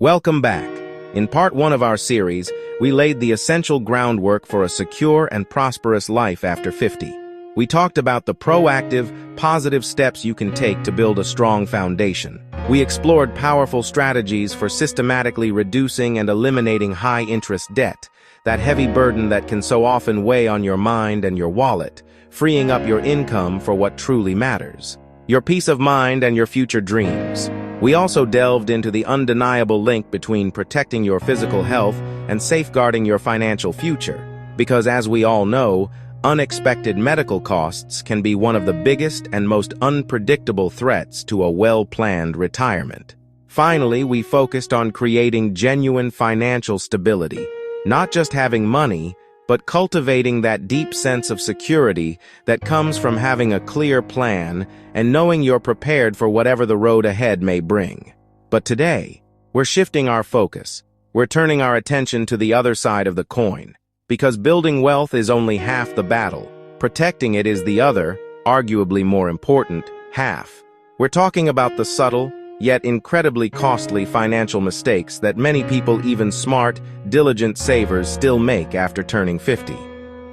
Welcome back. In part 1 of our series, we laid the essential groundwork for a secure and prosperous life after 50. We talked about the proactive, positive steps you can take to build a strong foundation. We explored powerful strategies for systematically reducing and eliminating high-interest debt, that heavy burden that can so often weigh on your mind and your wallet, freeing up your income for what truly matters, your peace of mind and your future dreams. We also delved into the undeniable link between protecting your physical health and safeguarding your financial future, because as we all know, unexpected medical costs can be one of the biggest and most unpredictable threats to a well-planned retirement. Finally, we focused on creating genuine financial stability, not just having money, but cultivating that deep sense of security that comes from having a clear plan and knowing you're prepared for whatever the road ahead may bring. But today, we're shifting our focus. We're turning our attention to the other side of the coin, because building wealth is only half the battle. Protecting it is the other, arguably more important, half. We're talking about the subtle, yet incredibly costly financial mistakes that many people, even smart, diligent savers, still make after turning 50.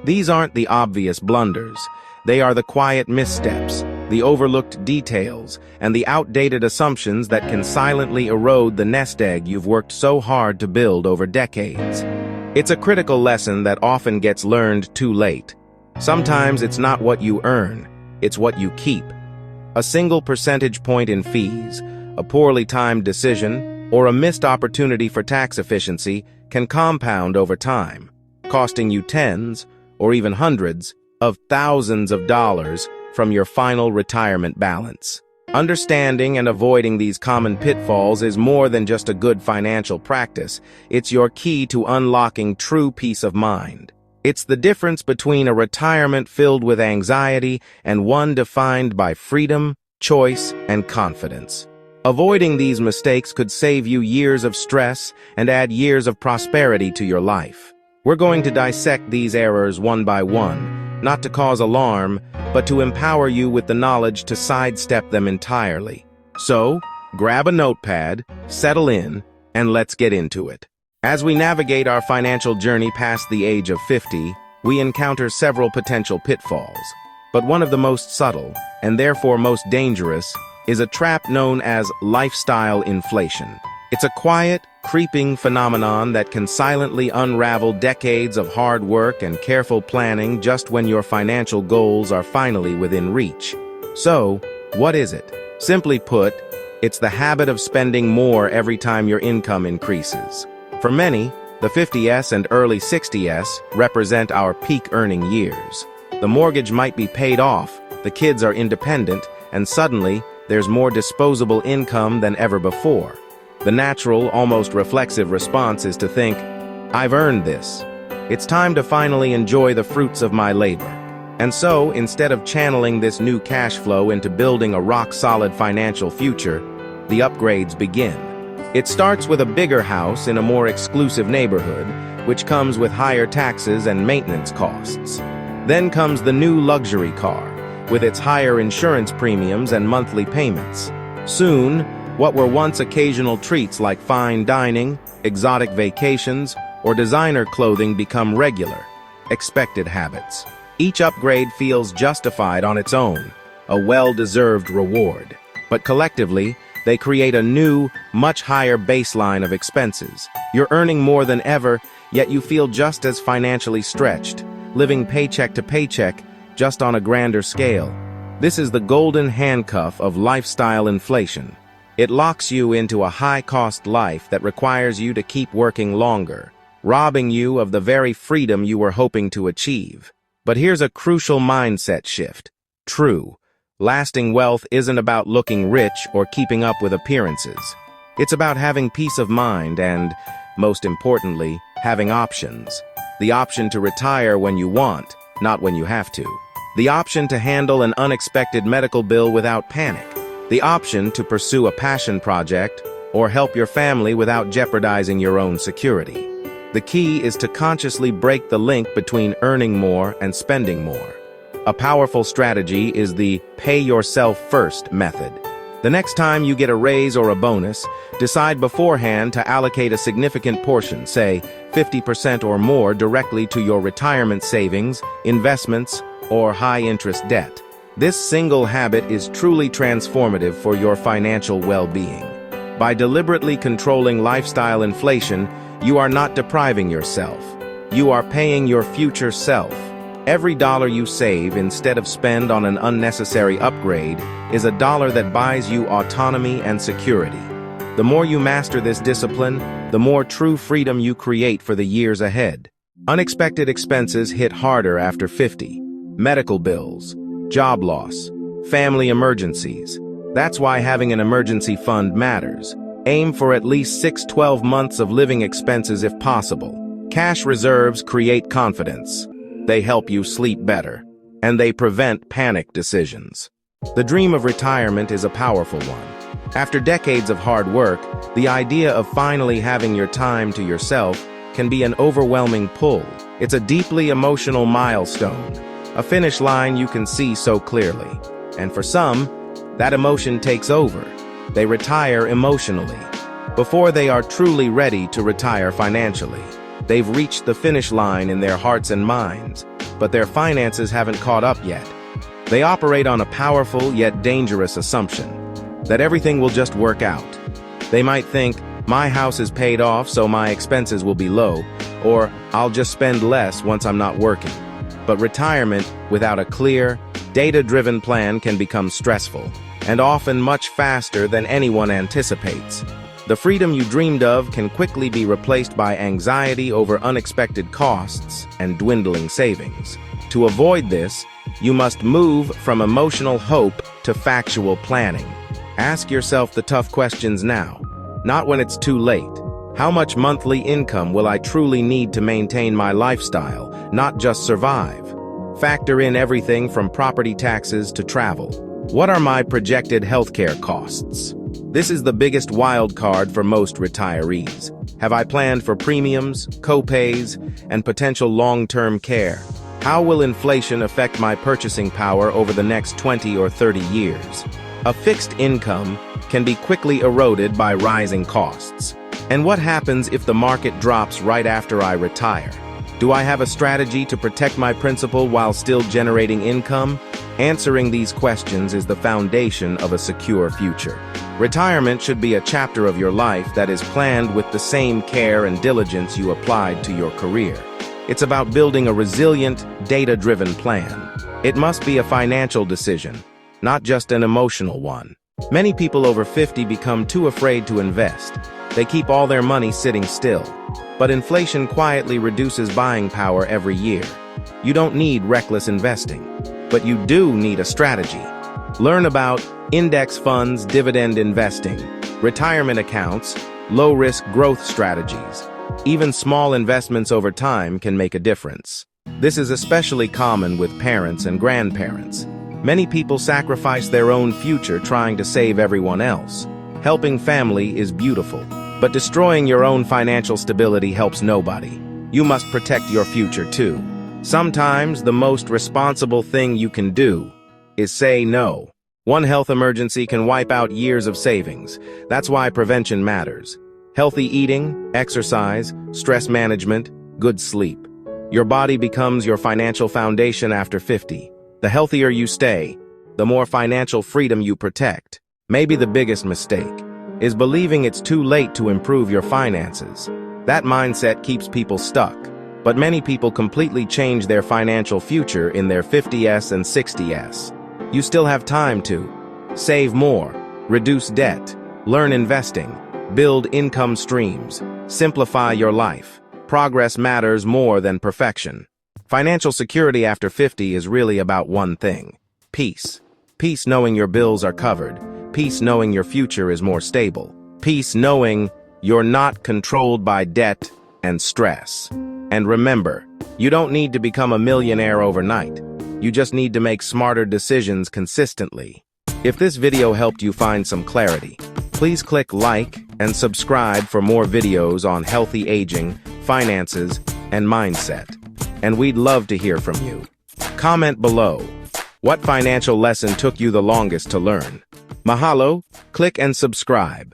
These aren't the obvious blunders. They are the quiet missteps, the overlooked details, and the outdated assumptions that can silently erode the nest egg you've worked so hard to build over decades. It's a critical lesson that often gets learned too late. Sometimes it's not what you earn, it's what you keep. A single percentage point in fees, a poorly timed decision, or a missed opportunity for tax efficiency can compound over time, costing you tens, or even hundreds, of thousands of dollars from your final retirement balance. Understanding and avoiding these common pitfalls is more than just a good financial practice. It's your key to unlocking true peace of mind. It's the difference between a retirement filled with anxiety and one defined by freedom, choice, and confidence. Avoiding these mistakes could save you years of stress and add years of prosperity to your life. We're going to dissect these errors one by one, not to cause alarm, but to empower you with the knowledge to sidestep them entirely. So, grab a notepad, settle in, and let's get into it. As we navigate our financial journey past the age of 50, we encounter several potential pitfalls. But one of the most subtle, and therefore most dangerous, is a trap known as lifestyle inflation. It's a quiet, creeping phenomenon that can silently unravel decades of hard work and careful planning just when your financial goals are finally within reach. So, what is it? Simply put, it's the habit of spending more every time your income increases. For many, the 50s and early 60s represent our peak earning years. The mortgage might be paid off, the kids are independent, and suddenly, there's more disposable income than ever before. The natural, almost reflexive response is to think, I've earned this. It's time to finally enjoy the fruits of my labor. And so, instead of channeling this new cash flow into building a rock-solid financial future, the upgrades begin. It starts with a bigger house in a more exclusive neighborhood, which comes with higher taxes and maintenance costs. Then comes the new luxury car, with its higher insurance premiums and monthly payments. Soon, what were once occasional treats like fine dining, exotic vacations, or designer clothing become regular, expected habits. Each upgrade feels justified on its own, a well-deserved reward. But collectively, they create a new, much higher baseline of expenses. You're earning more than ever, yet you feel just as financially stretched, living paycheck to paycheck, just on a grander scale. This is the golden handcuff of lifestyle inflation. It locks you into a high-cost life that requires you to keep working longer, robbing you of the very freedom you were hoping to achieve. But here's a crucial mindset shift. True, lasting wealth isn't about looking rich or keeping up with appearances. It's about having peace of mind and, most importantly, having options. The option to retire when you want, not when you have to. The option to handle an unexpected medical bill without panic. The option to pursue a passion project or help your family without jeopardizing your own security. The key is to consciously break the link between earning more and spending more. A powerful strategy is the pay yourself first method. The next time you get a raise or a bonus, decide beforehand to allocate a significant portion, say 50% or more, directly to your retirement savings, investments, or high-interest debt. This single habit is truly transformative for your financial well-being. By deliberately controlling lifestyle inflation, you are not depriving yourself. You are paying your future self. Every dollar you save instead of spend on an unnecessary upgrade is a dollar that buys you autonomy and security. The more you master this discipline, the more true freedom you create for the years ahead. Unexpected expenses hit harder after 50. Medical bills, job loss, family emergencies. That's why having an emergency fund matters. Aim for at least 6-12 months of living expenses if possible. Cash reserves create confidence. They help you sleep better, and they prevent panic decisions. The dream of retirement is a powerful one. After decades of hard work, the idea of finally having your time to yourself can be an overwhelming pull. It's a deeply emotional milestone, a finish line you can see so clearly. And for some, that emotion takes over. They retire emotionally, before they are truly ready to retire financially. They've reached the finish line in their hearts and minds, but their finances haven't caught up yet. They operate on a powerful yet dangerous assumption that everything will just work out. They might think, my house is paid off so my expenses will be low, or I'll just spend less once I'm not working. But retirement without a clear, data-driven plan can become stressful, and often much faster than anyone anticipates. The freedom you dreamed of can quickly be replaced by anxiety over unexpected costs and dwindling savings. To avoid this, you must move from emotional hope to factual planning. Ask yourself the tough questions now, not when it's too late. How much monthly income will I truly need to maintain my lifestyle, not just survive? Factor in everything from property taxes to travel. What are my projected healthcare costs? This is the biggest wild card for most retirees. Have I planned for premiums, co-pays, and potential long-term care? How will inflation affect my purchasing power over the next 20 or 30 years? A fixed income can be quickly eroded by rising costs. And what happens if the market drops right after I retire? Do I have a strategy to protect my principal while still generating income? Answering these questions is the foundation of a secure future. Retirement should be a chapter of your life that is planned with the same care and diligence you applied to your career. It's about building a resilient, data-driven plan. It must be a financial decision, not just an emotional one. Many people over 50 become too afraid to invest. They keep all their money sitting still. But inflation quietly reduces buying power every year. You don't need reckless investing, but you do need a strategy. Learn about index funds, dividend investing, retirement accounts, low-risk growth strategies. Even small investments over time can make a difference. This is especially common with parents and grandparents. Many people sacrifice their own future trying to save everyone else. Helping family is beautiful, but destroying your own financial stability helps nobody. You must protect your future too. Sometimes the most responsible thing you can do is say no. One health emergency can wipe out years of savings. That's why prevention matters. Healthy eating, exercise, stress management, good sleep. Your body becomes your financial foundation after 50. The healthier you stay, the more financial freedom you protect. Maybe the biggest mistake is believing it's too late to improve your finances. That mindset keeps people stuck. But many people completely change their financial future in their 50s and 60s. You still have time to save more, reduce debt, learn investing, build income streams, simplify your life. Progress matters more than perfection. Financial security after 50 is really about one thing: peace. Peace knowing your bills are covered. Peace knowing your future is more stable. Peace knowing you're not controlled by debt and stress. And remember, you don't need to become a millionaire overnight. You just need to make smarter decisions consistently. If this video helped you find some clarity, please click like and subscribe for more videos on healthy aging, finances, and mindset. And we'd love to hear from you. Comment below. What financial lesson took you the longest to learn? Mahalo, click and subscribe.